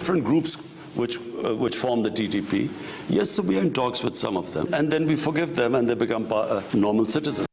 different groups which form the TTP. Yes, so we are in talks with some of them, and then we forgive them and they become normal citizens.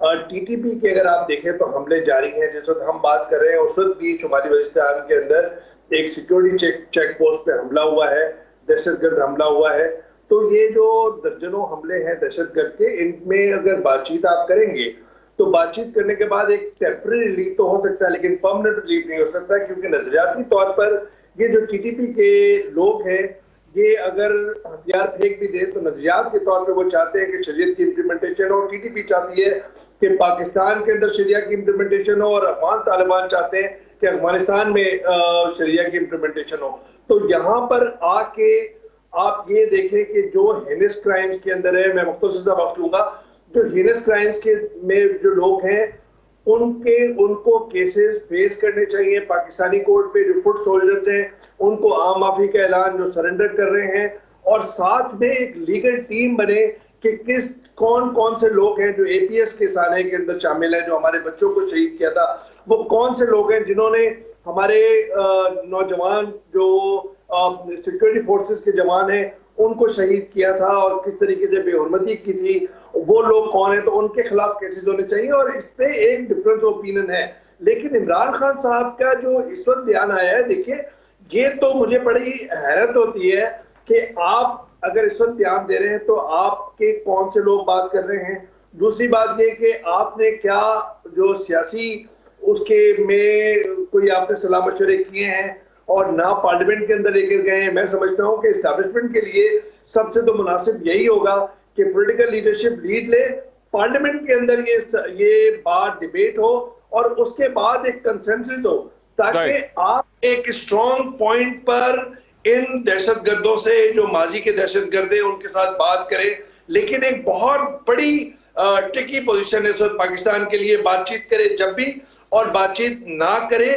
TTP کے اگر آپ دیکھیں تو حملے جاری ہیں. جس وقت ہم بات کر رہے ہیں اس وقت بھی شمالی وزیرستان کے اندر ایک سیکیورٹی چیک پوسٹ پہ حملہ ہوا ہے, دہشت گرد حملہ ہوا ہے. تو یہ جو درجنوں حملے ہیں دہشت گرد کے, ان میں اگر بات چیت آپ کریں گے تو بات چیت کرنے کے بعد ایک ٹیمپرری ریلیف تو ہو سکتا ہے, لیکن پرماننٹ ریلیف نہیں ہو سکتا, کیونکہ نظریاتی طور پر یہ جو TTP کے لوگ ہیں یہ اگر ہتھیار پھینک بھی دیں تو نظریات کے طور پہ وہ چاہتے ہیں کہ شریعت کی امپلیمنٹیشن ہو. TTP چاہتی ہے کہ پاکستان کے اندر شریعہ کی امپلیمنٹیشن ہو, اور افغان طالبان چاہتے ہیں کہ افغانستان میں شریعہ کی امپلیمنٹیشن ہو. تو یہاں پر آ کے آپ یہ دیکھیں کہ جو ہینس کرائمز کے اندر ہے, میں مختصر سا وقت لوں گا, جو ہینس کرائمز کے میں جو لوگ ہیں ان کو کیسز فیس کرنے چاہیے پاکستانی کورٹ پہ. جو فٹ سولجرز ہیں ان کو عام معافی کا اعلان جو سرنڈر کر رہے ہیں, اور ساتھ میں ایک لیگل ٹیم بنے کہ کون سے لوگ ہیں جو APS کے سانحے کے اندر شامل ہیں, جو ہمارے بچوں کو شہید کیا تھا, وہ کون سے لوگ ہیں جنہوں نے ہمارے نوجوان جو سیکورٹی فورسز کے جوان ہیں ان کو شہید کیا تھا اور کس طریقے سے بے حرمتی کی تھی, وہ لوگ کون ہیں. تو ان کے خلاف کیسز ہونے چاہیے, اور اس پہ ایک ڈفرنس اوپینین ہے. لیکن عمران خان صاحب کا جو اس وقت بیان آیا ہے, دیکھیے یہ تو مجھے بڑی حیرت ہوتی ہے کہ آپ اگر اس وقت بیان دے رہے ہیں تو آپ کے کون سے لوگ بات کر رہے ہیں. دوسری بات یہ کہ آپ نے کیا جو سیاسی اس کے میں کوئی آپ نے صلاح مشورے کیے ہیں اور نہ پارلیمنٹ کے اندر لے کر گئے ہیں. میں سمجھتا ہوں کہ اسٹیبلشمنٹ کے لیے سب سے تو مناسب یہی ہوگا کہ پولیٹیکل لیڈرشپ لیڈ لے, پارلیمنٹ کے اندر یہ بات ڈیبیٹ ہو اور اس کے بعد ایک کنسنسس ہو, تاکہ آپ ایک اسٹرانگ پوائنٹ پر ان دہشت گردوں سے جو ماضی کے دہشت گرد ہیں ان کے ساتھ بات کریں. لیکن ایک بہت بڑی ٹکی پوزیشن ہے اس وقت پاکستان کے لیے, بات چیت کرے جب بھی اور بات چیت نہ کرے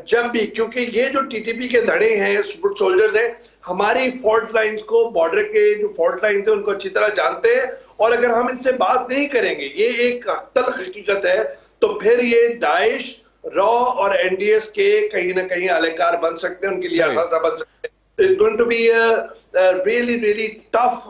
جب بھی, کیونکہ یہ جو TTP کے دھڑے ہیں, فٹ سولجرز ہیں, ہماری فالٹ لائنز کو, بارڈر کے جو فالٹ لائنز ہیں ان کو اچھی طرح جانتے ہیں, اور اگر ہم ان سے بات نہیں کریں گے, یہ ایک تلخ حقیقت ہے, تو پھر یہ داعش, را اور NDS کے کہیں نہ کہیں اہلکار بن سکتے ہیں, ان کے لیے اثاثہ بن سکتے ہیں. It's going to be a really tough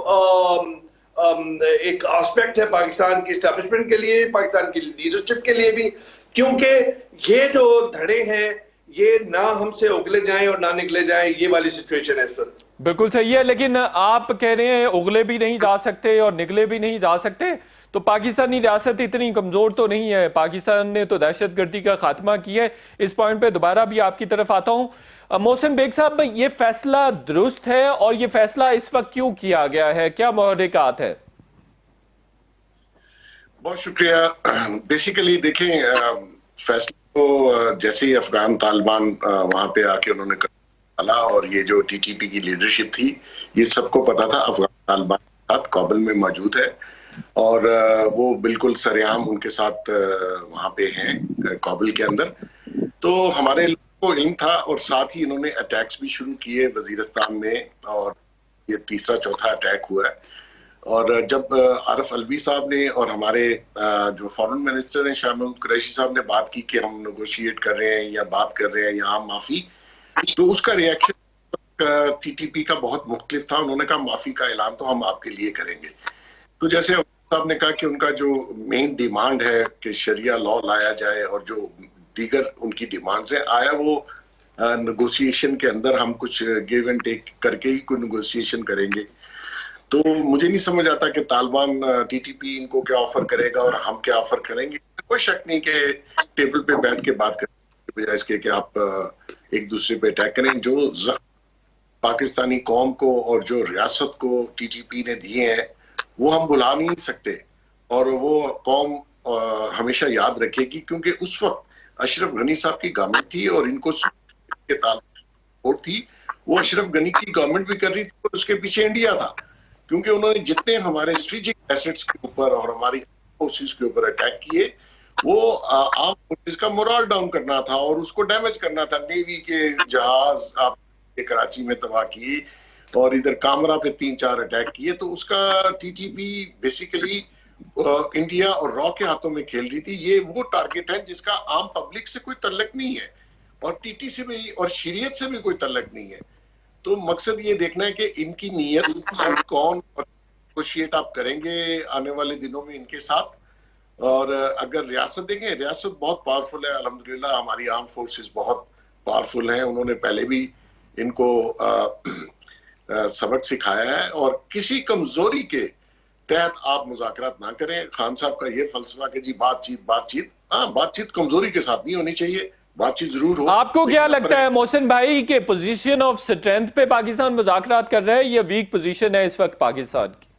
ایک آسپیکٹ ہے پاکستان کی اسٹیبلشمنٹ کے لیے, پاکستان کی لیڈرشپ کے لیے بھی, کیونکہ یہ جو دھڑے ہیں یہ نہ ہم سے اگلے جائیں اور نہ نکلے جائیں, یہ والی سچویشن ہے اس وقت. بالکل صحیح ہے, لیکن آپ کہہ رہے ہیں اگلے بھی نہیں جا سکتے اور نکلے بھی نہیں جا سکتے, تو پاکستانی ریاست اتنی کمزور تو نہیں ہے. پاکستان نے تو دہشت گردی کا خاتمہ کیا ہے. اس پوائنٹ پہ دوبارہ بھی آپ کی طرف آتا ہوں. محسن بیگ صاحب, یہ فیصلہ درست ہے اور یہ فیصلہ اس وقت کیوں کیا گیا ہے, کیا محرکات ہے؟ بہت شکریہ. بیسیکلی دیکھیں, فیصلہ تو جیسے ہی افغان طالبان وہاں پہ آ کے انہوں نے ڈالا, اور یہ جو TTP کی لیڈرشپ تھی, یہ سب کو پتا تھا افغان طالبان کے ساتھ کابل میں موجود ہے, اور وہ بالکل سرعام ان کے ساتھ وہاں پہ ہیں کابل کے اندر. تو ہمارے لوگوں کو علم تھا, اور ساتھ ہی انہوں نے اٹیکس بھی شروع کیے وزیرستان میں, اور یہ تیسرا چوتھا اٹیک ہوا ہے. اور جب عارف علوی صاحب نے اور ہمارے جو فارن منسٹر ہیں شاہ محمود قریشی صاحب نے بات کی کہ ہم نیگوشیٹ کر رہے ہیں یا بات کر رہے ہیں یا عام معافی, تو اس کا ریئیکشن TTP کا بہت مختلف تھا. انہوں نے کہا معافی کا اعلان تو ہم آپ کے لیے کریں گے. تو جیسے صاحب نے کہا کہ ان کا جو مین ڈیمانڈ ہے کہ شریعہ لا لایا جائے, اور جو دیگر ان کی ڈیمانڈز ہیں, آیا وہ نیگوشیشن کے اندر ہم کچھ گیو اینڈ ٹیک کر کے ہی کوئی نیگوشیشن کریں گے. تو مجھے نہیں سمجھ آتا کہ طالبان TTP ان کو کیا آفر کرے گا اور ہم کیا آفر کریں گے. کوئی شک نہیں کہ ٹیبل پہ بیٹھ کے بات کریں بجائے اس کے کہ آپ ایک دوسرے پہ اٹیک کریں. جو پاکستانی قوم کو اور جو ریاست کو TTP نے دیے ہیں وہ ہم بھلا نہیں سکتے, اور وہ قوم ہمیشہ یاد رکھے گی, کیونکہ اس وقت اشرف غنی صاحب کی گورنمنٹ تھی اور ان کو سپورٹ تھی. وہ اشرف غنی کی گورنمنٹ بھی کر رہی تھی, اور اس کے پیچھے انڈیا تھا, کیونکہ انہوں نے جتنے ہمارے اسٹریٹجک ایسٹس کے اوپر اور ہماری فورسز کے اوپر اٹیک کیے, وہ عام فورسز کا مورال ڈاؤن کرنا تھا اور اس کو ڈیمیج کرنا تھا. نیوی کے جہاز آپ کراچی میں تباہ کیے, اور ادھر کامرا پہ 3-4 اٹیک کیے. تو اس کا TTP بیسیکلی انڈیا اور را کے ہاتھوں میں کھیل رہی تھی. یہ وہ ٹارگٹ ہے جس کا عام پبلک سے کوئی تعلق نہیں ہے, اور TT سے بھی اور شریعت سے بھی کوئی تعلق نہیں ہے. تو مقصد یہ دیکھنا ہے کہ ان کی نیت کون نیگوشیٹ آپ کریں گے آنے والے دنوں میں ان کے ساتھ, اور اگر ریاست دیکھیں، ریاست بہت پاورفل ہے الحمدللہ، ہماری آرم فورسز بہت پاورفل ہیں، انہوں نے پہلے بھی ان کو سبق سکھایا ہے، اور کسی کمزوری کے تحت آپ مذاکرات نہ کریں۔ خان صاحب کا یہ فلسفہ کہ جی بات چیت، ہاں بات چیت کمزوری کے ساتھ نہیں ہونی چاہیے، بات چیت ضرور ہو۔ آپ کو کیا لگتا ہے محسن بھائی کہ پوزیشن آف سٹرینتھ پہ پاکستان مذاکرات کر رہا ہے یا ویک پوزیشن ہے اس وقت پاکستان کی؟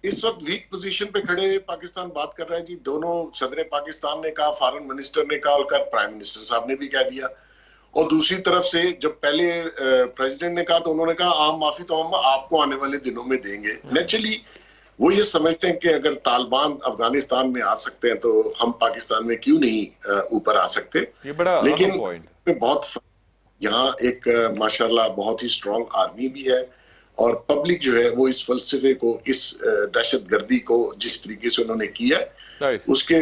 اس وقت ویک پوزیشن پہ کھڑے پاکستان بات کر رہا ہے جی، دونوں صدر پاکستان نے کہا، فارن منسٹر نے کہا، اور پرائم منسٹر صاحب نے بھی کہہ دیا، اور دوسری طرف سے جب پہلے پریزیڈنٹ نے کہا تو انہوں نے کہا عام معافی تو ہم آپ کو آنے والے دنوں میں دیں گے۔ نیچرلی وہ یہ سمجھتے ہیں کہ اگر طالبان افغانستان میں آ سکتے ہیں تو ہم پاکستان میں کیوں نہیں اوپر آ سکتے۔ یہ بڑا لیکن پوائنٹ، بہت یہاں ایک ماشاءاللہ بہت ہی اسٹرانگ آرمی بھی ہے، اور پبلک جو ہے وہ اس فلسفے کو، اس دہشت گردی کو جس طریقے سے انہوں نے کیا اس کے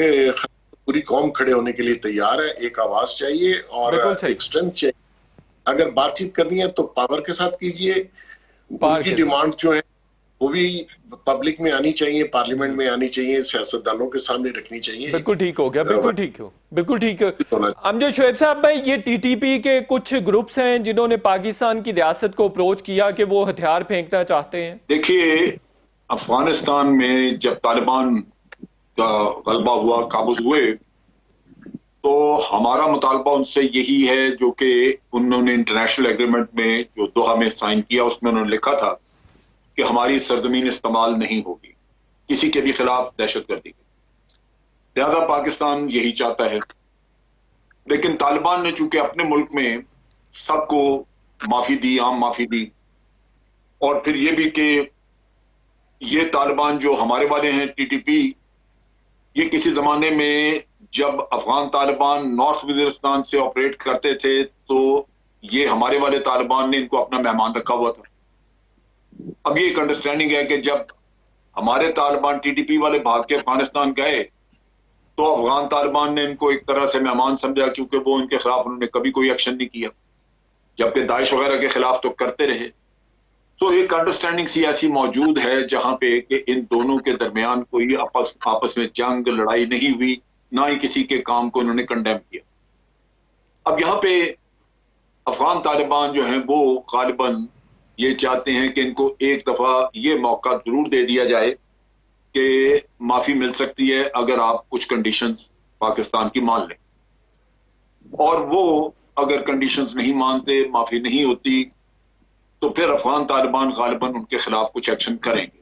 پوری قوم کھڑے ہونے کے لیے تیار ہے۔ ایک آواز چاہیے اور ایک اسٹرینتھ چاہیے۔ اگر بات چیت کرنی ہے تو پاور کے ساتھ کیجئے، ان کی ڈیمانڈ جو ہے وہ بھی پبلک میں آنی چاہیے، پارلیمنٹ میں آنی چاہیے، سیاستدانوں کے سامنے رکھنی چاہیے۔ بالکل ٹھیک ہو گیا، بالکل ٹھیک ہو، بالکل ٹھیک ہے۔ امجد شعیب صاحب بھائی، یہ ٹی ٹی پی کے کچھ گروپس ہیں جنہوں نے پاکستان کی ریاست کو اپروچ کیا کہ وہ ہتھیار پھینکنا چاہتے ہیں۔ دیکھیے، افغانستان میں جب طالبان کا غلبہ ہوا، قابض ہوئے، تو ہمارا مطالبہ ان سے یہی ہے جو کہ انہوں نے انٹرنیشنل ایگریمنٹ میں جو دوحہ میں سائن کیا، اس میں انہوں نے لکھا تھا کہ ہماری سرزمین استعمال نہیں ہوگی کسی کے بھی خلاف دہشت گردی کی۔ لہذا پاکستان یہی چاہتا ہے، لیکن طالبان نے چونکہ اپنے ملک میں سب کو معافی دی، عام معافی دی، اور پھر یہ بھی کہ یہ طالبان جو ہمارے والے ہیں ٹی ٹی پی، یہ کسی زمانے میں جب افغان طالبان نارتھ وزیرستان سے آپریٹ کرتے تھے تو یہ ہمارے والے طالبان نے ان کو اپنا مہمان رکھا ہوا تھا۔ اب یہ ایک انڈرسٹینڈنگ ہے کہ جب ہمارے طالبان ٹی ٹی پی والے بھاگ کے افغانستان گئے تو افغان طالبان نے ان کو ایک طرح سے مہمان سمجھا، کیونکہ وہ ان کے خلاف انہوں نے کبھی کوئی ایکشن نہیں کیا، جبکہ داعش وغیرہ کے خلاف تو کرتے رہے۔ تو ایک انڈرسٹینڈنگ سیاسی موجود ہے جہاں پہ کہ ان دونوں کے درمیان کوئی آپس میں جنگ لڑائی نہیں ہوئی، نہ ہی کسی کے کام کو انہوں نے کنڈیم کیا۔ اب یہاں پہ افغان طالبان جو ہیں وہ غالباً یہ چاہتے ہیں کہ ان کو ایک دفعہ یہ موقع ضرور دے دیا جائے کہ معافی مل سکتی ہے اگر آپ کچھ کنڈیشنز پاکستان کی مان لیں، اور وہ اگر کنڈیشنز نہیں مانتے، معافی نہیں ہوتی، تو پھر افغان طالبان غالباً ان کے خلاف کچھ ایکشن کریں گے۔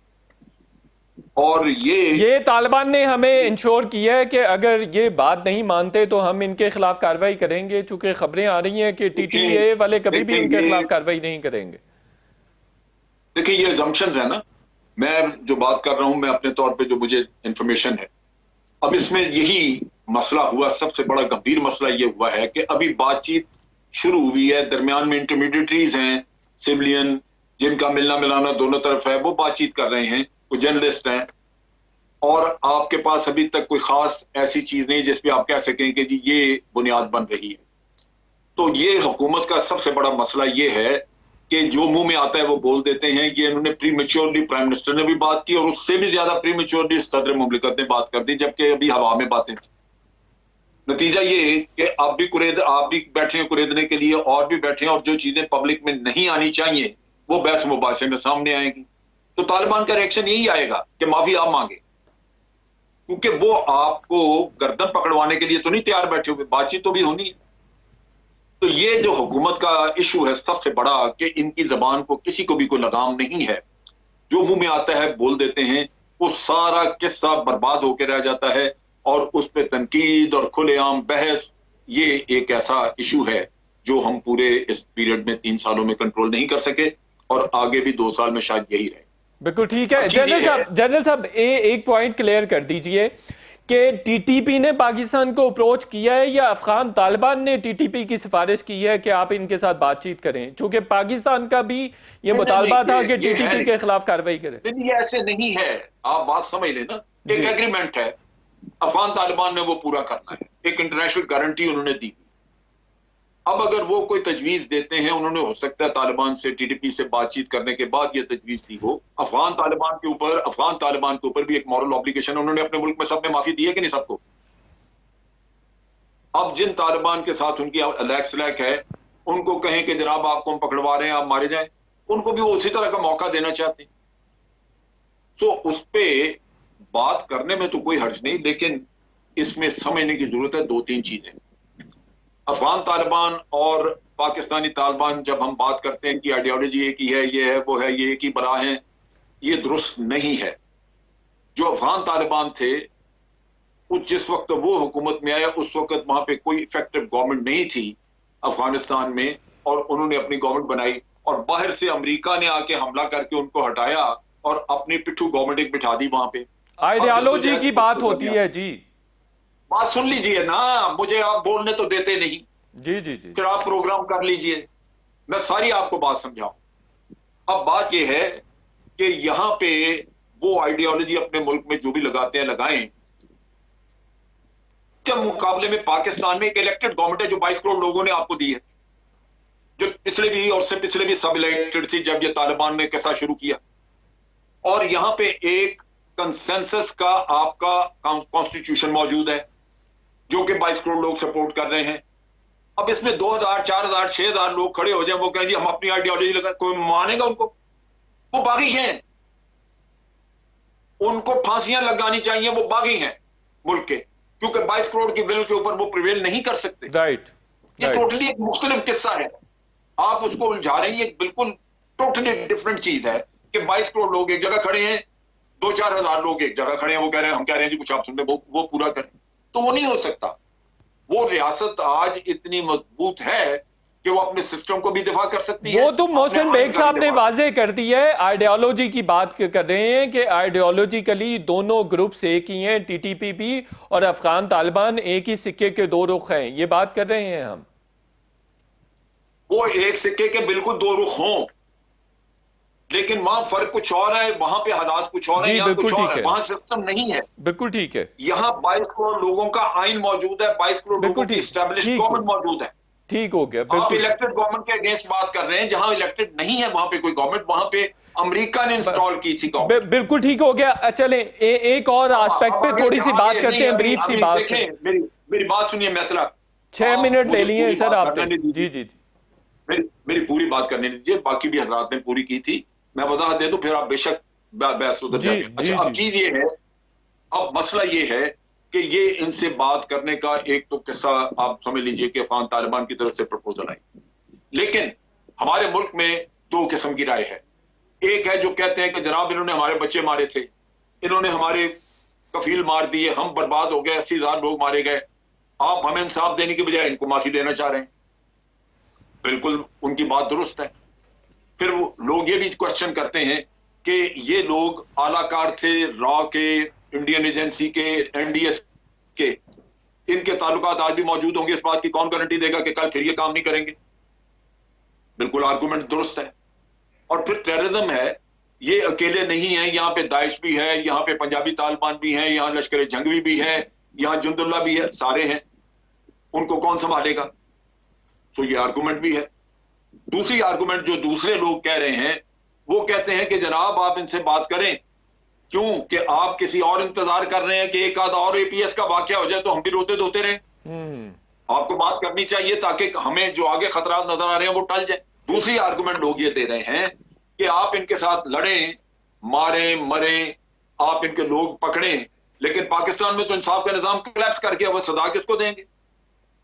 اور یہ طالبان نے ہمیں انشور کیا ہے کہ اگر یہ بات نہیں مانتے تو ہم ان کے خلاف کارروائی کریں گے، چونکہ خبریں آ رہی ہیں کہ ٹی ٹی اے والے کبھی بھی ان کے خلاف کارروائی نہیں کریں گے۔ دیکھیں، یہ assumptions ہے نا، میں جو بات کر رہا ہوں میں اپنے طور پہ جو مجھے انفارمیشن ہے، اب اس میں یہی مسئلہ ہوا، سب سے بڑا گمبھیر مسئلہ یہ ہوا ہے کہ ابھی بات چیت شروع ہوئی ہے، درمیان میں انٹرمیڈیٹریز ہیں، سویلین جن کا ملنا ملانا دونوں طرف ہے، وہ بات چیت کر رہے ہیں، کوئی جرنلسٹ ہیں، اور آپ کے پاس ابھی تک کوئی خاص ایسی چیز نہیں جس پہ آپ کہہ سکیں کہ جی یہ بنیاد بن رہی ہے۔ تو یہ حکومت کا سب سے بڑا مسئلہ یہ ہے کہ جو منہ میں آتا ہے وہ بول دیتے ہیں۔ یہ انہوں نے پری میچورلی پرائم منسٹر نے بھی بات کی، اور اس سے بھی زیادہ پری میچورلی صدر مملکت نے بات کر دی، جبکہ ابھی ہوا میں باتیں تھیں۔ نتیجہ یہ کہ آپ بھی بیٹھے ہیں قریدنے کے لیے، اور بھی بیٹھے ہیں، اور جو چیزیں پبلک میں نہیں آنی چاہیے وہ بحث مباحثے میں سامنے آئیں گی۔ تو طالبان کا ریئیکشن یہی آئے گا کہ معافی آپ مانگے، کیونکہ وہ آپ کو گردن پکڑوانے کے لیے تو نہیں تیار بیٹھے ہوئے، بات چیت تو بھی ہونی ہے۔ تو یہ جو حکومت کا ایشو ہے سب سے بڑا، کہ ان کی زبان کو کسی کو بھی کوئی لگام نہیں ہے، جو منہ میں آتا ہے بول دیتے ہیں، وہ سارا قصہ برباد ہو کے رہ جاتا ہے، اور اس پہ تنقید اور کھلے عام بحث، یہ ایک ایسا ایشو ہے جو ہم پورے اس پیریڈ میں 3 سالوں میں کنٹرول نہیں کر سکے، اور آگے بھی 2 سال میں شاید یہی رہے۔ بالکل ٹھیک ہے۔ جنرل صاحب ایک پوائنٹ کلیئر کر دیجئے کہ ٹی ٹی پی نے پاکستان کو اپروچ کیا ہے یا افغان طالبان نے ٹی ٹی پی کی سفارش کی ہے کہ آپ ان کے ساتھ بات چیت کریں، چونکہ پاکستان کا بھی یہ مطالبہ تھا کہ ٹی ٹی پی کے خلاف کارروائی کریں۔ یہ ایسے نہیں ہے، آپ بات سمجھ لیں نا، ایک ایگریمنٹ ہے، افغان طالبان نے وہ پورا کرنا ہے، ایک انٹرنیشنل گارنٹی انہوں نے دی، اب اگر وہ کوئی تجویز دیتے ہیں, انہوں نے ہو سکتا ہے طالبان سے TTP سے بات چیت کرنے کے بعد یہ تجویز دی ہو, افغان طالبان کے اوپر بھی ایک مورل obligation ہے, انہوں نے اپنے ملک میں سب نے معافی دی ہے کہ نہیں سب کو. اب جن طالبان کے ساتھ ان کی لیک سلیک ہے, ان کو کہیں کہ جناب آپ کو ہم پکڑوا رہے ہیں, آپ مارے جائیں, ان کو بھی وہ اسی طرح کا موقع دینا چاہتے ہیں. تو اس پہ بات کرنے میں تو کوئی حرج نہیں, لیکن اس میں سمجھنے کی ضرورت ہے 2-3 چیزیں. افغان طالبان اور پاکستانی طالبان جب ہم بات کرتے ہیں کہ آئیڈیالوجی ایک ہی ہے, یہ ہے وہ ہے, یہ ایک ہی بلا ہے, یہ درست نہیں ہے. جو افغان طالبان تھے جس وقت وہ حکومت میں آیا اس وقت وہاں پہ کوئی افیکٹو گورنمنٹ نہیں تھی افغانستان میں, اور انہوں نے اپنی گورنمنٹ بنائی, اور باہر سے امریکہ نے آ کے حملہ کر کے ان کو ہٹایا اور اپنی پٹھو گورنمنٹ ایک بٹھا دی وہاں پہ. آئیڈیالوجی کی بات ہوتی ہے جی, بات سن لیجئے نا, مجھے آپ بولنے تو دیتے نہیں. جی جی جی, پھر آپ پروگرام کر لیجئے, میں ساری آپ کو بات سمجھاؤں. اب بات یہ ہے کہ یہاں پہ وہ آئیڈیالوجی اپنے ملک میں جو بھی لگاتے ہیں لگائیں, جب مقابلے میں پاکستان میں ایک الیکٹڈ گورنمنٹ ہے جو 22 کروڑ لوگوں نے آپ کو دی ہے, جو پچھلے بھی اور سے پچھلے بھی سب الیکٹڈ تھی جب یہ طالبان نے کیسا شروع کیا, اور یہاں پہ ایک کنسنسس کا آپ کا کانسٹیٹیوشن موجود ہے جو کہ 22 کروڑ لوگ سپورٹ کر رہے ہیں. اب اس میں 2000 4000 6000 لوگ کھڑے ہو جائیں, وہ کہیں جی ہم اپنی آئیڈیالوجی لگا, کوئی مانے گا ان کو؟ وہ باغی ہیں, ان کو پھانسیاں لگانی چاہیے, وہ باغی ہیں ملک کے, کیونکہ 22 کروڑ کی بل کے اوپر وہ پریویل نہیں کر سکتے. رائٹ, یہ ٹوٹلی ایک مختلف قصہ ہے, آپ اس کو الجھا رہے ہیں. یہ بالکل ٹوٹلی ڈفرنٹ چیز ہے کہ 22 کروڑ لوگ ایک جگہ کھڑے ہیں, 2-4 ہزار لوگ ایک جگہ کھڑے ہیں, وہ کہہ رہے ہیں ہم کہہ رہے ہیں جی کچھ آپ سن لیں, وہ پورا کریں, تو وہ نہیں ہو سکتا. وہ ریاست آج اتنی مضبوط ہے کہ وہ اپنے سسٹم کو بھی دفاع کر سکتی ہے. وہ تو محسن بیگ صاحب نے واضح کر دی ہے. آئیڈیالوجی کی بات کر رہے ہیں کہ آئیڈیالوجیکلی دونوں گروپس ایک ہی ہیں, TTP بھی اور افغان طالبان ایک ہی سکے کے دو رخ ہیں, یہ بات کر رہے ہیں ہم. وہ ایک سکے کے بالکل دو رخ ہوں, لیکن وہاں فرق کچھ اور ہے, وہاں پہ حالات کچھ اور ہیں, یہاں کچھ اور ہے, وہاں سسٹم نہیں ہے. بالکل ٹھیک ہے, یہاں 22 کروڑ لوگوں کا آئین موجود ہے, 22 کروڑ لوگوں کی اسٹیبلش گورنمنٹ موجود ہے. ٹھیک ہو گیا. آپ الیکٹڈ گورنمنٹ کے اگینسٹ بات کر رہے ہیں, جہاں الیکٹڈ نہیں ہے وہاں پہ کوئی گورنمنٹ, وہاں پہ امریکہ نے انسٹال کی تھی گورنمنٹ. بالکل ٹھیک ہو گیا. چلیں ایک اور آسپیکٹ پہ تھوڑی سی بات کرتے ہیں, بریف سی بات. میری بات سنیے میتھلا, 6 منٹ لے لیے سر آپ نے. جی جی, میری پوری بات کرنے دیجیے, باقی بھی حضرات نے پوری کی تھی, میں وضاحت دے دوں پھر آپ بے شک بحث ادھر جائیں. اچھا, اب چیز یہ ہے, اب مسئلہ یہ ہے کہ یہ ان سے بات کرنے کا ایک تو قصہ آپ سمجھ لیجئے کہ افغان طالبان کی طرف سے پروپوزل آئی, لیکن ہمارے ملک میں 2 قسم کی رائے ہے. ایک ہے جو کہتے ہیں کہ جناب انہوں نے ہمارے بچے مارے تھے, انہوں نے ہمارے کفیل مار دیے, ہم برباد ہو گئے, 80,000 لوگ مارے گئے, آپ ہمیں انصاف دینے کی بجائے ان کو معافی دینا چاہ رہے ہیں. بالکل ان کی بات درست ہے. پھر وہ لوگ یہ بھی کوشچن کرتے ہیں کہ یہ لوگ اعلی کار تھے, را کے, انڈین ایجنسی کے, NDS کے, ان کے تعلقات آج بھی موجود ہوں گے, اس بات کی کون گارنٹی دے گا کہ کل پھر یہ کام نہیں کریں گے؟ بالکل آرگومنٹ درست ہے. اور پھر ٹیررزم ہے, یہ اکیلے نہیں ہیں, یہاں پہ داعش بھی ہے, یہاں پہ پنجابی طالبان بھی ہیں, یہاں لشکر جنگوی بھی ہے, یہاں جند اللہ بھی ہے, سارے ہیں, ان کو کون سنبھالے گا؟ تو یہ آرگومنٹ بھی ہے. دوسری آرگومنٹ جو دوسرے لوگ کہہ رہے ہیں, وہ کہتے ہیں کہ جناب آپ ان سے بات کریں, کیوں کہ آپ کسی اور انتظار کر رہے ہیں کہ ایک آدھ اور APS کا واقعہ ہو جائے تو ہم بھی روتے دھوتے رہیں. آپ کو بات کرنی چاہیے تاکہ ہمیں جو آگے خطرات نظر آ رہے ہیں وہ ٹل جائیں. دوسری آرگومنٹ لوگ یہ دے رہے ہیں کہ آپ ان کے ساتھ لڑیں, ماریں, مریں, آپ ان کے لوگ پکڑیں, لیکن پاکستان میں تو انصاف کا نظام کلیپس کر کے وہ سزا کس کو دیں گے؟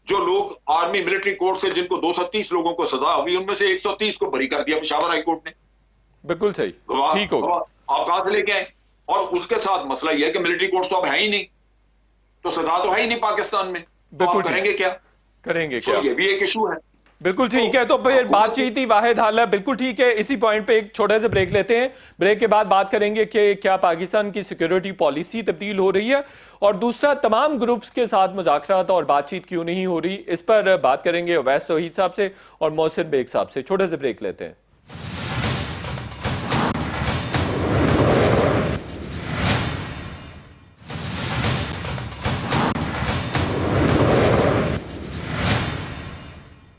جو لوگ آرمی ملٹری کورٹ سے جن کو 230 لوگوں کو سزا ہوئی, ان میں سے 130 کو بری کر دیا پشاور ہائی کورٹ نے. بالکل صحیح, ٹھیک ہو گیا. آپ کہاں سے لے کے آئے؟ اور اس کے ساتھ مسئلہ یہ ہے کہ ملٹری کورٹ تو اب ہے ہی نہیں, تو سزا تو ہے ہی نہیں پاکستان میں, تو آپ کریں گے کیا؟ یہ بھی ایک ایشو ہے. بالکل ٹھیک ہے, تو پھر بات چیت ہی واحد حل ہے. بالکل ٹھیک ہے, اسی پوائنٹ پہ ایک چھوٹا سا بریک لیتے ہیں. بریک کے بعد بات کریں گے کہ کیا پاکستان کی سیکیورٹی پالیسی تبدیل ہو رہی ہے, اور دوسرا تمام گروپس کے ساتھ مذاکرات اور بات چیت کیوں نہیں ہو رہی, اس پر بات کریں گے اویس توحید صاحب سے اور محسن بیگ صاحب سے. چھوٹا سا بریک لیتے ہیں.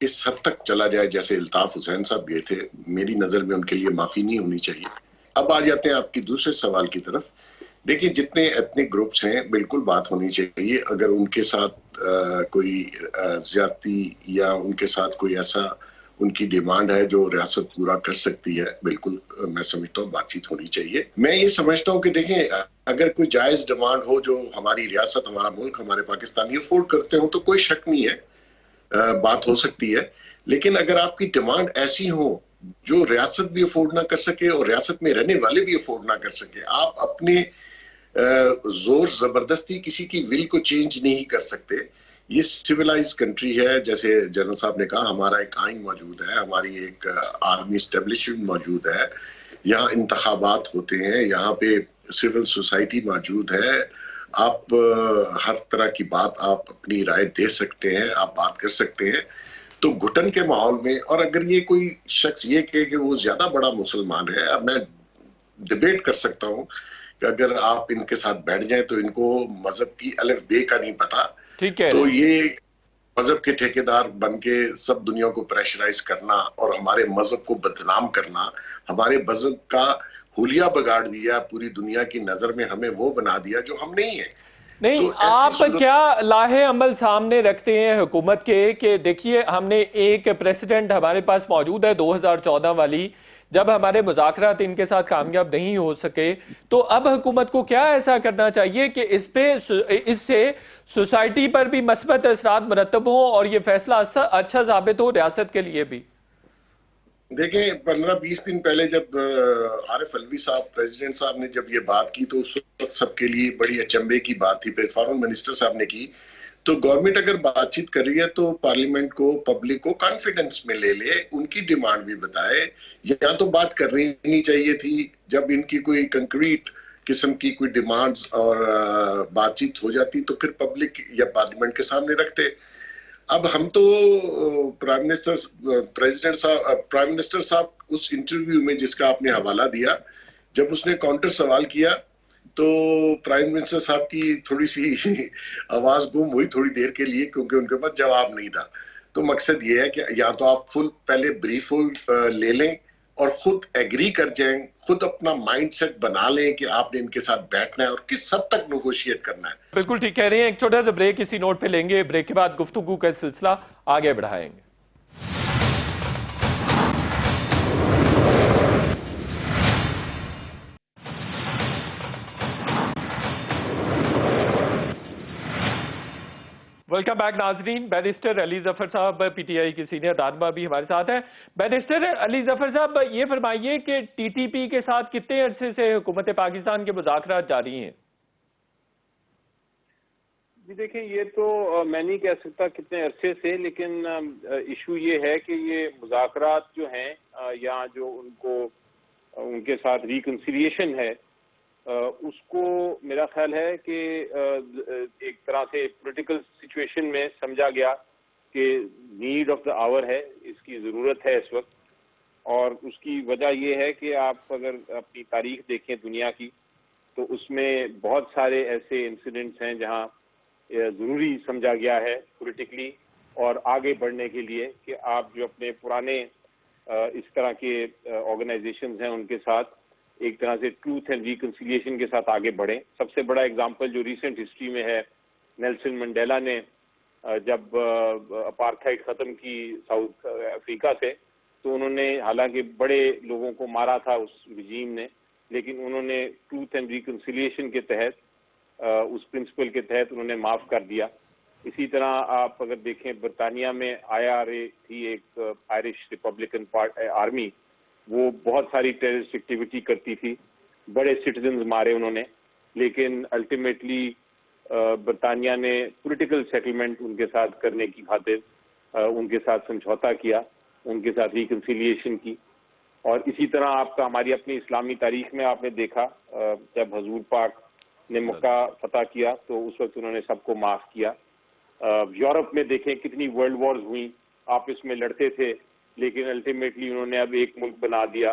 اس حد تک چلا جائے جیسے الطاف حسین صاحب گئے تھے، میری نظر میں ان کے لیے معافی نہیں ہونی چاہیے۔ اب آ جاتے ہیں آپ کی دوسرے سوال کی طرف۔ دیکھیں جتنے ایتھنک گروپس ہیں بالکل بات ہونی چاہیے، اگر ان کے ساتھ کوئی زیادتی یا ان کے ساتھ کوئی ایسا ان کی ڈیمانڈ ہے جو ریاست پورا کر سکتی ہے، بالکل میں سمجھتا ہوں بات چیت ہونی چاہیے۔ میں یہ سمجھتا ہوں کہ دیکھیں اگر کوئی جائز ڈیمانڈ ہو جو ہماری ریاست، ہمارا ملک، ہمارے پاکستانی افورڈ کرتے ہوں تو کوئی شک نہیں ہے، بات ہو سکتی ہے۔ لیکن اگر آپ کی ڈیمانڈ ایسی ہو جو ریاست بھی افورڈ نہ کر سکے اور ریاست میں رہنے والے بھی افورڈ نہ کر سکے، آپ اپنے زور زبردستی کسی کی ول کو چینج نہیں کر سکتے۔ یہ سیولائز کنٹری ہے، جیسے جنرل صاحب نے کہا، ہمارا ایک آئین موجود ہے، ہماری ایک آرمی اسٹیبلشمنٹ موجود ہے، یہاں انتخابات ہوتے ہیں، یہاں پہ سول سوسائٹی موجود ہے، آپ ہر طرح کی بات آپ اپنی رائے دے سکتے ہیں، آپ بات کر سکتے ہیں۔ تو گھٹن کے ماحول میں، اور اگر یہ کوئی شخص یہ کہے کہ وہ زیادہ بڑا مسلمان ہے، اب میں ڈیبیٹ کر سکتا ہوں کہ اگر آپ ان کے ساتھ بیٹھ جائیں تو ان کو مذہب کی الف بے کا نہیں پتا، تو یہ مذہب کے ٹھیکیدار بن کے سب دنیا کو پریشرائز کرنا اور ہمارے مذہب کو بدنام کرنا، ہمارے مذہب کا حلیہ بگاڑ دیا، پوری دنیا کی نظر میں ہمیں وہ بنا دیا جو ہم نہیں ہیں۔ نہیں، آپ کیا لاہے عمل سامنے رکھتے ہیں حکومت کے کہ دیکھیے ہم نے ایک پریسیڈنٹ ہمارے پاس موجود ہے 2014 والی، جب ہمارے مذاکرات ان کے ساتھ کامیاب نہیں ہو سکے، تو اب حکومت کو کیا ایسا کرنا چاہیے کہ اس سے سوسائٹی پر بھی مثبت اثرات مرتب ہوں اور یہ فیصلہ اچھا ثابت ہو ریاست کے لیے بھی؟ دیکھیں 15-20 دن پہلے جب عارف علوی صاحب پریزیڈنٹ صاحب نے جب یہ بات کی تو اس وقت سب کے لیے بڑی اچنبے کی بات تھی، پھر فارن منسٹر صاحب نے کی۔ تو گورنمنٹ اگر بات چیت کر رہی ہے تو پارلیمنٹ کو، پبلک کو کانفیڈنس میں لے لے، ان کی ڈیمانڈ بھی بتائے۔ یہاں تو بات کرنی نہیں چاہیے تھی، جب ان کی کوئی کنکریٹ قسم کی کوئی ڈیمانڈز اور بات چیت ہو جاتی تو پھر پبلک یا پارلیمنٹ کے سامنے رکھتے۔ اب ہم تو پرائم منسٹر صاحب اس انٹرویو میں جس کا آپ نے حوالہ دیا، جب اس نے کاؤنٹر سوال کیا تو پرائم منسٹر صاحب کی تھوڑی سی آواز گم ہوئی تھوڑی دیر کے لیے، کیونکہ ان کے پاس جواب نہیں تھا۔ تو مقصد یہ ہے کہ یا تو آپ فل پہلے بریف لے لیں اور خود ایگری کر جائیں، خود اپنا مائنڈ سیٹ بنا لیں کہ آپ نے ان کے ساتھ بیٹھنا ہے اور کس حد تک نیگوشیٹ کرنا ہے۔ بالکل ٹھیک کہہ رہے ہیں۔ ایک چھوٹا سا بریک اسی نوٹ پہ لیں گے، بریک کے بعد گفتگو کا سلسلہ آگے بڑھائیں گے۔ ویلکم بیک ناظرین۔ بیرسٹر علی ظفر صاحب پی ٹی آئی کی سینئر رہنما بھی ہمارے ساتھ ہیں۔ بیرسٹر علی ظفر صاحب یہ فرمائیے کہ ٹی ٹی پی کے ساتھ کتنے عرصے سے حکومت پاکستان کے مذاکرات جاری ہیں؟ جی دیکھیں، یہ تو میں نہیں کہہ سکتا کتنے عرصے سے، لیکن ایشو یہ ہے کہ یہ مذاکرات جو ہیں یا جو ان کے ساتھ ریکنسیلیشن ہے، اس کو میرا خیال ہے کہ ایک طرح سے پولیٹیکل سچویشن میں سمجھا گیا کہ نیڈ آف دا آور ہے، اس کی ضرورت ہے اس وقت۔ اور اس کی وجہ یہ ہے کہ آپ اگر اپنی تاریخ دیکھیں دنیا کی تو اس میں بہت سارے ایسے انسیڈنٹس ہیں جہاں ضروری سمجھا گیا ہے پولیٹیکلی اور آگے بڑھنے کے لیے کہ آپ جو اپنے پرانے اس طرح کے آرگنائزیشنز ہیں ان کے ساتھ ایک طرح سے ٹروتھ اینڈ ریکنسیلیشن کے ساتھ آگے بڑھیں۔ سب سے بڑا اگزامپل جو ریسنٹ ہسٹری میں ہے، نیلسن منڈیلا نے جب اپارتھائڈ ختم کی ساؤتھ افریقہ سے، تو انہوں نے حالانکہ بڑے لوگوں کو مارا تھا اس رجیم نے، لیکن انہوں نے ٹروتھ اینڈ ریکنسیلیشن کے تحت، اس پرنسپل کے تحت انہوں نے معاف کر دیا۔ اسی طرح آپ اگر دیکھیں برطانیہ میں IRA تھی، ایک آئرش ریپبلکن آرمی، وہ بہت ساری ٹیررسٹ ایکٹیویٹی کرتی تھی، بڑے سٹیزنز مارے انہوں نے، لیکن الٹیمیٹلی برطانیہ نے پولیٹیکل سیٹلمنٹ ان کے ساتھ کرنے کی خاطر ان کے ساتھ سمجھوتا کیا، ان کے ساتھ ریکنسیلیشن کی۔ اور اسی طرح آپ کا ہماری اپنی اسلامی تاریخ میں آپ نے دیکھا جب حضور پاک نے مکہ فتح کیا تو اس وقت انہوں نے سب کو معاف کیا۔ یورپ میں دیکھیں کتنی ورلڈ وارز ہوئیں، آپس میں لڑتے تھے، لیکن الٹیمیٹلی انہوں نے اب ایک ملک بنا دیا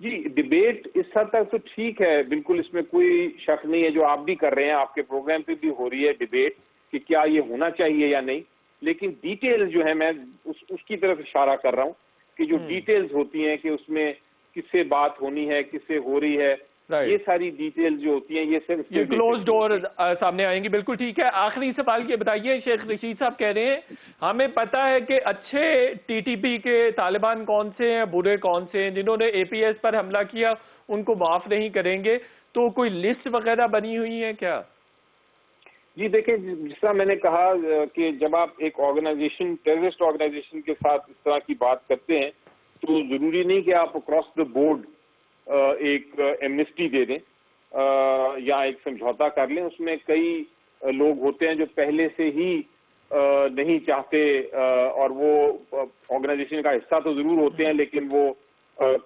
جی ڈبیٹ اس حد تک تو ٹھیک ہے، بالکل اس میں کوئی شک نہیں ہے، جو آپ بھی کر رہے ہیں، آپ کے پروگرام پہ بھی ہو رہی ہے ڈبیٹ کہ کیا یہ ہونا چاہیے یا نہیں، لیکن ڈیٹیل جو ہے میں اس کی طرف اشارہ کر رہا ہوں کہ جو ڈیٹیلز ہوتی ہیں کہ اس میں کس سے بات ہونی ہے، کس سے ہو رہی ہے، یہ ساری ڈیٹیل جو ہوتی ہیں یہ کلوز ڈور سامنے آئیں گی. بالکل ٹھیک ہے. آخری سوال یہ بتائیے، شیخ رشید صاحب کہہ رہے ہیں ہمیں پتا ہے کہ اچھے ٹی ٹی پی کے طالبان کون سے ہیں، برے کون سے ہیں، جنہوں نے اے پی ایس پر حملہ کیا ان کو معاف نہیں کریں گے، تو کوئی لسٹ وغیرہ بنی ہوئی ہے کیا؟ جی دیکھیں، جس طرح میں نے کہا کہ جب آپ ایک آرگنائزیشن، ٹیررسٹ آرگنائزیشن کے ساتھ اس طرح کی بات کرتے ہیں تو ضروری نہیں کہ آپ اکراس دا بورڈ ایک ایمنسٹی دے دیں یا ایک سمجھوتا کر لیں. اس میں کئی لوگ ہوتے ہیں جو پہلے سے ہی نہیں چاہتے اور وہ آرگنائزیشن کا حصہ تو ضرور ہوتے ہیں لیکن وہ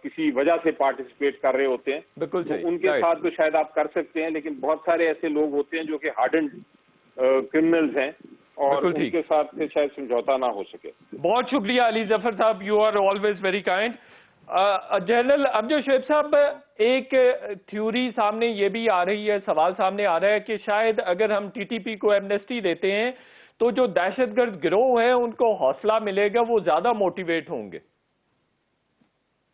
کسی وجہ سے پارٹیسپیٹ کر رہے ہوتے ہیں. بالکل صحیح. ان کے ساتھ تو شاید آپ کر سکتے ہیں، لیکن بہت سارے ایسے لوگ ہوتے ہیں جو کہ ہارڈنڈ کرمنلز ہیں اور ان کے ساتھ شاید سمجھوتا نہ ہو سکے. بہت شکریہ Ali Zafar sahab, you are always very kind. General Abjad Shoaib sahab, ایک تھیوری سامنے یہ بھی آ رہی ہے، سوال سامنے آ رہا ہے کہ شاید اگر ہم ٹی ٹی پی کو ایمنسٹی دیتے ہیں تو جو دہشت گرد گروہ ہیں ان کو حوصلہ ملے گا، وہ زیادہ موٹیویٹ ہوں گے.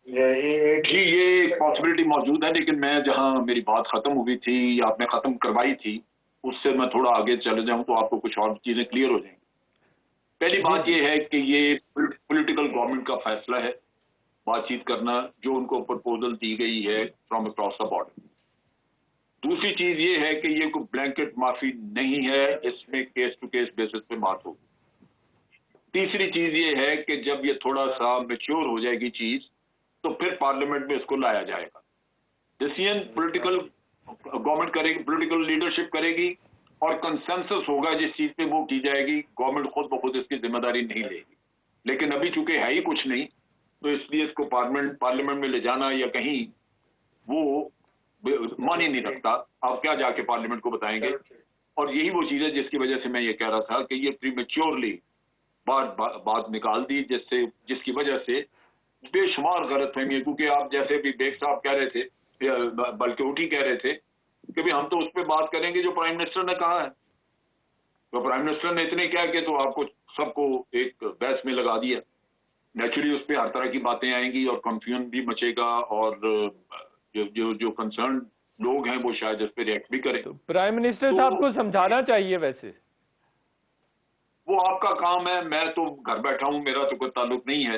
جی یہ پاسبلٹی موجود ہے، لیکن میں جہاں میری بات ختم ہوئی تھی یا آپ نے ختم کروائی تھی اس سے میں تھوڑا آگے چلے جاؤں تو آپ کو کچھ اور چیزیں کلیئر ہو جائیں گی. پہلی بات یہ ہے کہ یہ پولیٹیکل گورنمنٹ کا فیصلہ ہے بات چیت کرنا، جو ان کو پرپوزل دی گئی ہے فرام اکراس دا بارڈر. دوسری چیز یہ ہے کہ یہ کوئی بلینکٹ معافی نہیں ہے، اس میں کیس ٹو کیس بیسس پہ بات ہوگی. تیسری چیز یہ ہے کہ جب یہ تھوڑا سا میچور ہو جائے گی چیز تو پھر پارلیمنٹ میں اس کو لایا جائے گا. ڈیسیژن پولیٹیکل گورنمنٹ کرے گی، پولیٹیکل لیڈرشپ کرے گی اور کنسنسس ہوگا جس چیز پہ وہ کی جائے گی. گورنمنٹ خود بخود اس کی ذمہ داری نہیں لے گی، لیکن ابھی چونکہ ہے ہی کچھ نہیں تو اس لیے اس کو پارلیمنٹ میں لے جانا یا کہیں وہ معنی نہیں رکھتا. آپ کیا جا کے پارلیمنٹ کو بتائیں گے؟ اور یہی وہ چیز ہے جس کی وجہ سے میں یہ کہہ رہا تھا کہ یہ پری میچورلی بات نکال دی، جس کی وجہ سے بے شمار غلط فہمی، کیونکہ آپ جیسے بھی بیگ صاحب کہہ رہے تھے، بلکہ اٹھی کہہ رہے تھے کہ بھی ہم تو اس پہ بات کریں گے جو پرائم منسٹر نے کہا ہے. تو پرائم منسٹر نے اتنے کیا کہ تو آپ کو سب کو ایک بحث میں لگا دیا. نیچرلی اس پہ ہر طرح کی باتیں آئیں گی اور کنفیوژن بھی مچے گا اور جو کنسرن لوگ ہیں وہ شاید اس پہ ریئیکٹ بھی کریں. پرائم منسٹر صاحب کو سمجھانا چاہیے، ویسے وہ آپ کا کام ہے. میں تو گھر بیٹھا ہوں، میرا تو کوئی تعلق نہیں ہے.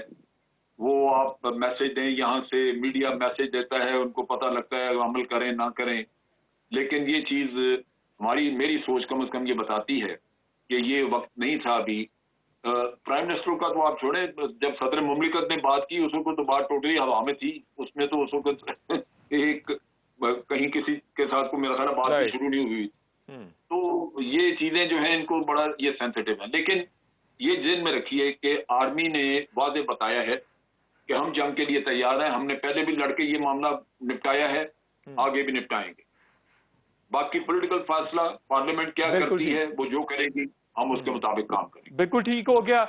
وہ آپ میسج دیں، یہاں سے میڈیا میسج دیتا ہے، ان کو پتہ لگتا ہے عمل کریں نہ کریں. لیکن یہ چیز میری سوچ کم از کم یہ بتاتی ہے کہ یہ وقت نہیں تھا ابھی. پرائم منسٹر کا تو آپ چھوڑیں، جب صدر مملکت نے بات کی اس وقت تو بات ٹوٹلی ہوا میں تھی. اس میں تو اس وقت ایک کہیں کسی کے ساتھ کو میرا خیال بات شروع نہیں ہوئی. تو یہ چیزیں جو ہیں ان کو بڑا یہ سینسیٹیو ہیں. لیکن یہ ذہن میں رکھیے کہ آرمی نے واضح بتایا ہے کہ ہم جنگ کے لیے تیار ہیں. ہم نے پہلے بھی لڑ کے یہ معاملہ نپٹایا ہے، آگے بھی نپٹائیں گے. باقی پولیٹیکل فیصلہ پارلیمنٹ کیا کرتی ہے، وہ جو کرے گی ہم اس کے مطابق کام کریں گے. بالکل ٹھیک ہو گیا.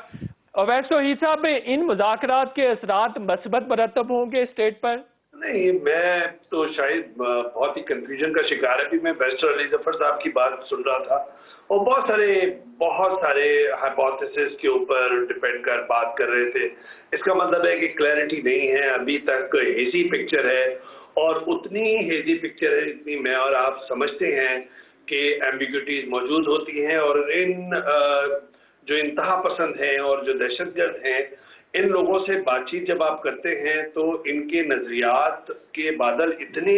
اویس توحید صاحب، ان مذاکرات کے اثرات مثبت مرتب ہوں گے اسٹیٹ پر؟ نہیں، میں تو شاید بہت ہی کنفیوژن کا شکار ہے. میں بیرسٹر علی ظفر صاحب کی بات سن رہا تھا اور بہت سارے ہائپوتھیسس کے اوپر ڈپینڈ کر بات کر رہے تھے. اس کا مطلب ہے کہ کلیئرٹی نہیں ہے، ابھی تک ہیزی پکچر ہے اور اتنی ہیزی پکچر ہے جتنی میں اور آپ سمجھتے ہیں کہ ایمبیگوٹیز موجود ہوتی ہیں. اور ان جو انتہا پسند ہیں اور جو دہشت گرد ہیں، ان لوگوں سے بات چیت جب آپ کرتے ہیں تو ان کے نظریات کے بادل اتنے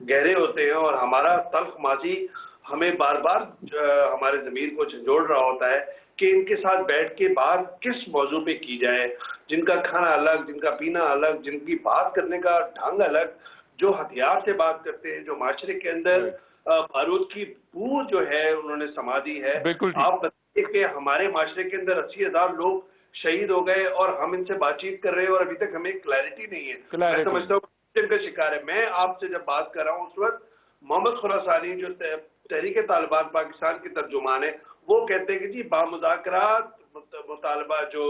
گہرے ہوتے ہیں اور ہمارا تلخ ماضی ہمیں بار بار ہمارے ضمیر کو جھنجھوڑ رہا ہوتا ہے کہ ان کے ساتھ بیٹھ کے بات کس موضوع پہ کی جائے، جن کا کھانا الگ، جن کا پینا الگ، جن کی بات کرنے کا ڈھنگ الگ، جو ہتھیار سے بات کرتے ہیں، جو معاشرے کے اندر بارود کی بو جو ہے انہوں نے سما دی ہے. آپ بتائیے کہ ہمارے معاشرے کے اندر 80,000 لوگ شہید ہو گئے اور ہم ان سے بات چیت کر رہے ہیں اور ابھی تک ہمیں کلیئرٹی نہیں ہے. میں سمجھتا ہوں کا شکار ہے. میں آپ سے جب بات کر رہا ہوں اس وقت محمد خراسانی جو تحریک طالبان پاکستان کے ترجمان ہیں وہ کہتے ہیں کہ جی بامذاکرات مطالبہ جو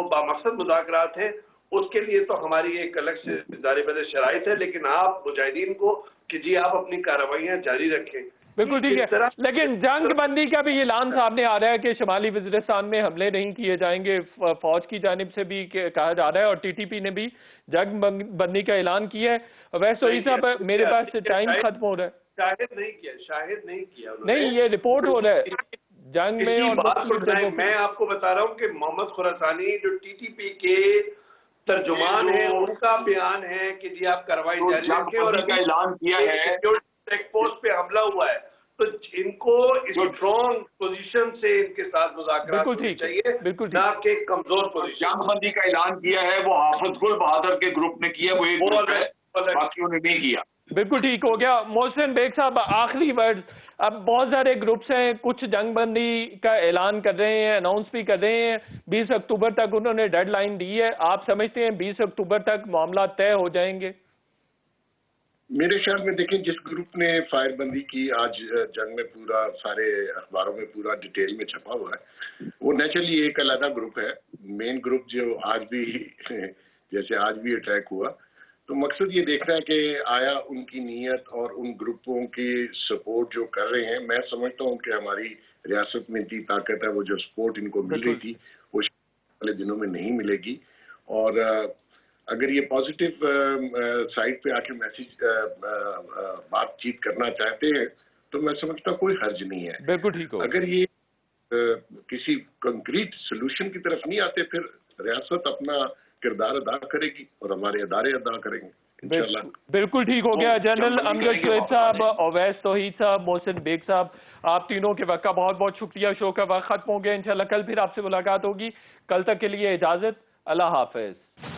بامقصد مذاکرات ہیں اس کے لیے تو ہماری ایک الگ سے ذاری بد شرائط ہے، لیکن آپ مجاہدین کو کہ جی آپ اپنی کارروائیاں جاری رکھیں. بالکل ٹھیک ہے، لیکن جنگ بندی کا بھی اعلان سامنے آ رہا ہے کہ شمالی وزیرستان میں حملے نہیں کیے جائیں گے، فوج کی جانب سے بھی کہا جا رہا ہے، اور ٹی ٹی پی نے بھی جنگ بندی کا اعلان کیا ہے. ویسے وہی صاحب میرے پاس ٹائم ختم ہو رہا ہے. شاہد نہیں کیا نہیں، یہ رپورٹ ہو رہا ہے جنگ میں. اور میں آپ کو بتا رہا ہوں کہ محمد خراسانی جو ٹی ٹی پی کے ترجمان ہیں، ان کا بیان ہے کہ جی آپ کارروائی جاری رکھیں، اور ابھی اعلان کیا ہے چیک پوسٹ پہ حملہ ہوا ہے تو ان کو اسٹرانگ پوزیشن سے ان کے ساتھ مذاکرات ہونے چاہیے، نہ کہ کمزور پوزیشن. جنگ بندی کا اعلان کیا ہے وہ حافظ گل بہادر کے گروپ نے کیا، وہ ایک گروپ ہے، باقیوں نے نہیں کیا. بالکل ٹھیک ہو گیا. محسن بیگ صاحب آخری ورڈ. اب بہت سارے گروپس ہیں، کچھ جنگ بندی کا اعلان کر رہے ہیں، اناؤنس بھی کر رہے ہیں، 20 اکتوبر تک انہوں نے ڈیڈ لائن دی ہے. آپ سمجھتے ہیں 20 اکتوبر تک معاملات طے ہو جائیں گے؟ میرے خیال میں دیکھیں جس گروپ نے فائر بندی کی آج جنگ میں پورا سارے اخباروں میں پورا ڈیٹیل میں چھپا ہوا ہے، وہ نیچرلی ایک علیحدہ گروپ ہے. مین گروپ جو آج بھی جیسے آج بھی اٹیک ہوا، تو مقصد یہ دیکھنا ہے کہ آیا ان کی نیت اور ان گروپوں کی سپورٹ جو کر رہے ہیں. میں سمجھتا ہوں کہ ہماری ریاست میں اتنی طاقت ہے، وہ جو سپورٹ ان کو مل رہی تھی وہ والے دنوں میں نہیں ملے گی. اور اگر یہ پازیٹیو سائڈ پہ آ کے میسج بات چیت کرنا چاہتے ہیں تو میں سمجھتا ہوں کوئی حرج نہیں ہے. بالکل ٹھیک ہو. اگر یہ کسی کنکریٹ سلوشن کی طرف نہیں آتے، پھر ریاست اپنا کردار ادا کرے گی اور ہمارے ادارے ادا کریں گے انشاءاللہ. بالکل ٹھیک ہو گیا. جنرل امجد شعیب صاحب، اویس توحید صاحب، محسن بیگ صاحب، آپ تینوں کے وقت کا بہت بہت شکریہ. شو کا وقت ختم ہو گیا. انشاءاللہ کل پھر آپ سے ملاقات ہوگی. کل تک کے لیے اجازت. اللہ حافظ.